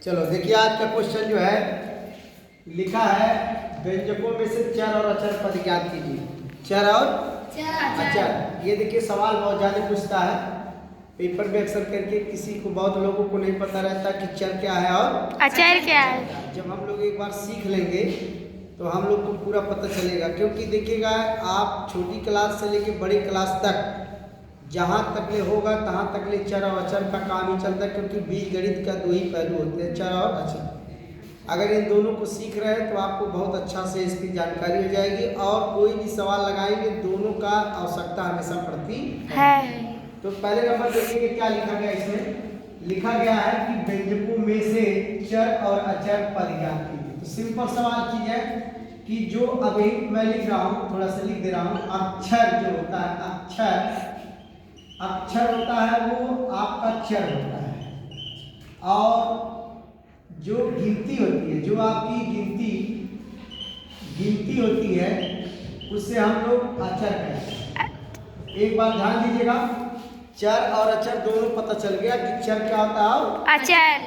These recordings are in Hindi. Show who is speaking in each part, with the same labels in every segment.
Speaker 1: चलो देखिए, आज का क्वेश्चन जो है लिखा है व्यंजकों में से चर और अचर पद ज्ञात कीजिए। चर और अचर, ये देखिए सवाल बहुत ज़्यादा पूछता है पेपर में अक्सर करके। किसी को, बहुत लोगों को नहीं पता रहता कि चर क्या है और
Speaker 2: अचर क्या है।
Speaker 1: जब हम लोग एक बार सीख लेंगे तो हम लोग को पूरा पता चलेगा। क्योंकि देखिएगा, आप छोटी क्लास से लेके बड़ी क्लास तक जहाँ तक ले होगा तहाँ तक ले चर और अचर का काम ही चलता है। क्योंकि बीज गणित का दो ही पहलू होते हैं, चर और अचर। अगर इन दोनों को सीख रहे हैं तो आपको बहुत अच्छा से इसकी जानकारी हो जाएगी। और कोई भी सवाल लगाएंगे, दोनों का आवश्यकता हमेशा पड़ती है। तो पहले नंबर देखिए क्या लिखा गया। इसमें लिखा गया है कि व्यंजकों में से चर और अचर पद ज्ञात कीजिए। तो सिंपल सवाल की है कि जो अभी मैं लिख रहा हूँ, थोड़ा सा लिख दे रहा हूँ। अक्षर जो होता है, अक्षर होता है वो आपका चर होता है। और जो गिनती होती है, जो आपकी गिनती होती है, उससे हम लोग अचर कहते हैं। एक बार ध्यान दीजिएगा, चर और अचर दोनों पता चल गया कि चर क्या होता है और
Speaker 2: अचर।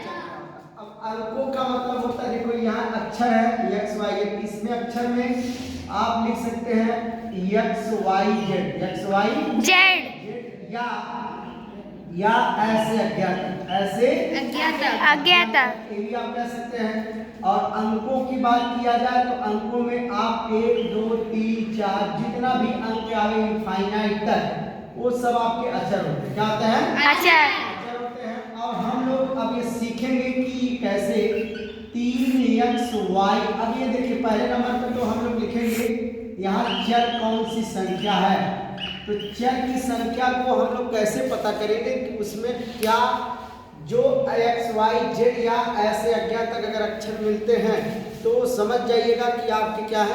Speaker 1: अब अंकों का मतलब होता है, देखो यहाँ अक्षर है एक्स वाई जेड। इसमें अक्षर में आप लिख सकते हैं एक्स वाई जेड, या ऐसे अज्ञात, ये भी आप कह सकते हैं। और अंकों की बात किया जाए तो अंकों में आप 1 2 3 4 जितना भी अंक आवे इनफाइनाइट तक, वो सब आपके अचर होते हैं। क्या होते हैं? अचर होते हैं। और हम लोग अब ये सीखेंगे कि कैसे 3xy। अब ये देखिए, पहले नंबर पर तो हम लोग लिखेंगे यहाँ चर कौन सी संख्या है। तो चर की संख्या को हम लोग कैसे पता करेंगे कि उसमें क्या, जो एक्स वाई जेड या ऐसे अज्ञात तक अगर अक्षर मिलते हैं तो समझ जाइएगा कि आपके क्या है,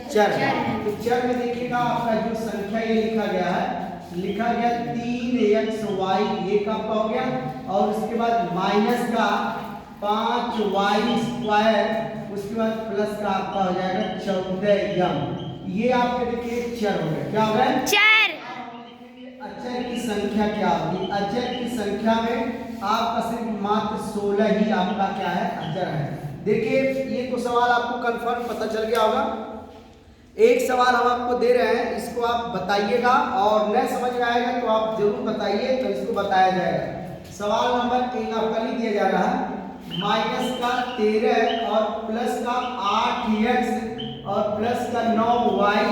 Speaker 1: चर है। तो चर में देखिएगा आपका जो संख्या ये लिखा गया 3xy, ये कब का हो गया। और उसके बाद माइनस का 5y², उसके बाद प्लस का आपका हो जाएगा 14m। ये आपके देखिए चर हो गए। क्या हो गए? चर। अचर की संख्या क्या होगी? अचर की संख्या में आपका सिर्फ मात्र 16 ही आपका क्या है, अचर है। देखिए, ये तो सवाल आपको कंफर्म पता चल गया होगा। एक सवाल हम आपको दे रहे हैं, इसको आप बताइएगा, और न समझ में आएगा तो आप जरूर बताइए, तो इसको बताया जाएगा। सवाल नंबर 1 आपका लिख दिया जा रहा है, माइनस का 13 और प्लस का 8x और प्लस का 9y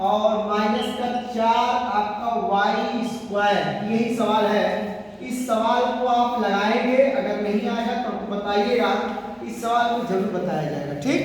Speaker 1: और माइनस का 4 आपका y²। यही सवाल है। इस सवाल को आप लगाएंगे, अगर नहीं आएगा तो आपको बताइएगा। इस सवाल को जरूर बताया जाएगा। ठीक।